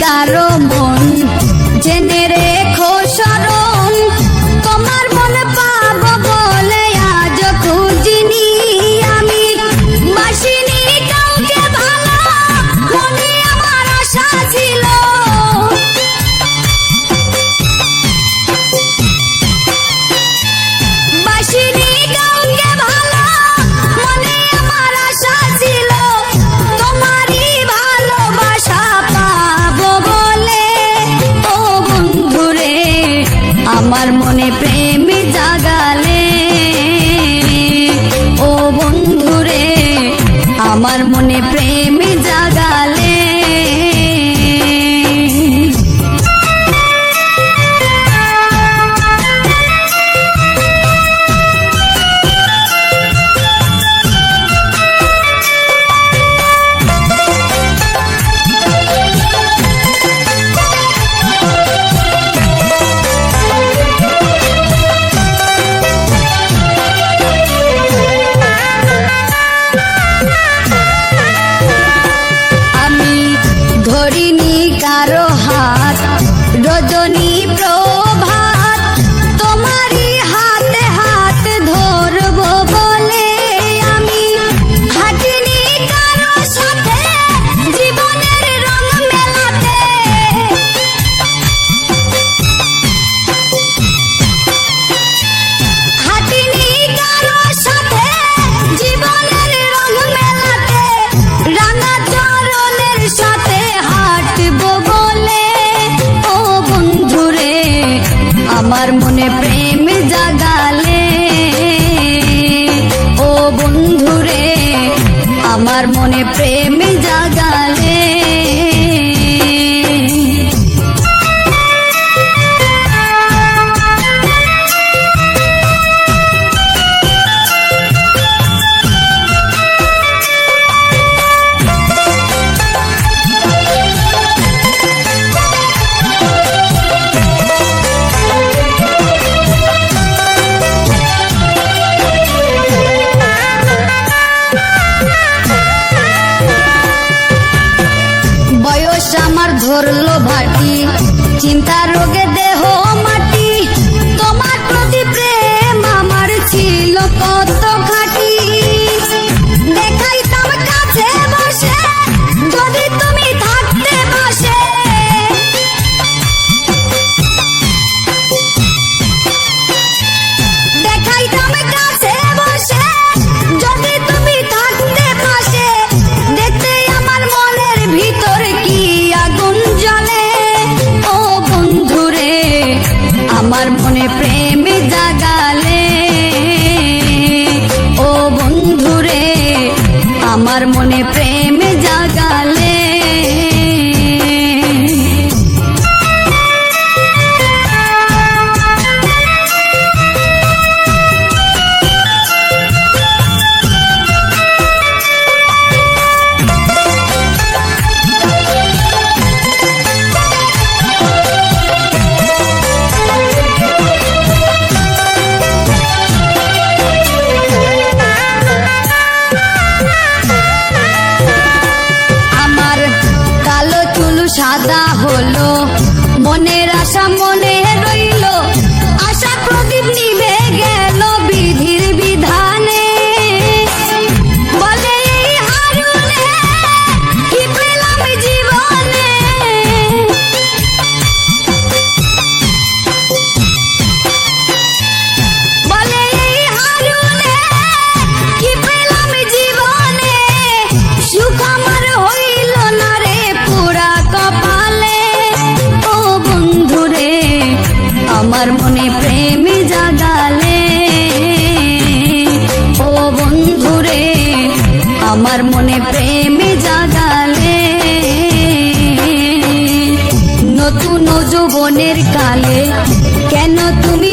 কারো মন জেনে রেখো শরণ, তোমার মন পাবো বলে আজ খুঁজিনি আমি, বাসিনি কাউকে ভালো মনে আমার আশা ছিল। বাসিনি কাউকে ভালো মনে আমার আশা ছিল, তোমারই ভালোবাসা পাবো বলে। ও বন্ধুরে আমার মনে প্রেম জাগালে, ও বন্ধুরে আমার মনে প্রেম জাগালে। ধরিনি কারো হাত রজনী প্রভাত, তোমারই হাতে হাত ধরবো বলে আমি, হাঁটিনি কারো সাথে জীবনের রং মেলাতে। হাঁটিনি কারো সাথে জীবনের রং মেলাতে, রাঙা চরণের সাথে হাঁটবো বলে। ও বন্ধুরে আমার মনে প্রেম জাগালে, ও বন্ধুরে আমার মনে প্রেম জাগালে। বয়স আমার ধরলো ভাটি, চিন্তা রোগে দেহ মাটি, তোমার প্রতি প্রেম আমার ছিল কত খাঁটি। দেখাইতাম কাছে বসে যদি তুমি থাকতে বসে, দেখাইতাম কাছে বসে যদি তুমি থাকতে পাশে, দেখতে আমার মনের ভিতর কি আগুন জ্বলে। ও বন্ধুরে আমার মনে প্রেম জাগালে, ও বন্ধুরে আমার মনে প্রেম জাগালে। সাদা হলো মনের আশা মনে রইল, আশা প্রদীপ নিভে গেল বিধির বিধানে। বলে এই হারুনে কি পেলাম জীবনে, বলে এই হারুনে কি পেলাম জীবনে, সুখ আমার হইল না রে পুরা কপালে। ও বন্ধুরে আমার মনে প্রেম জাগালে, ও বন্ধুরে আমার মনে প্রেম জাগালে। নতুন যৌবনের কালে কেন তুমি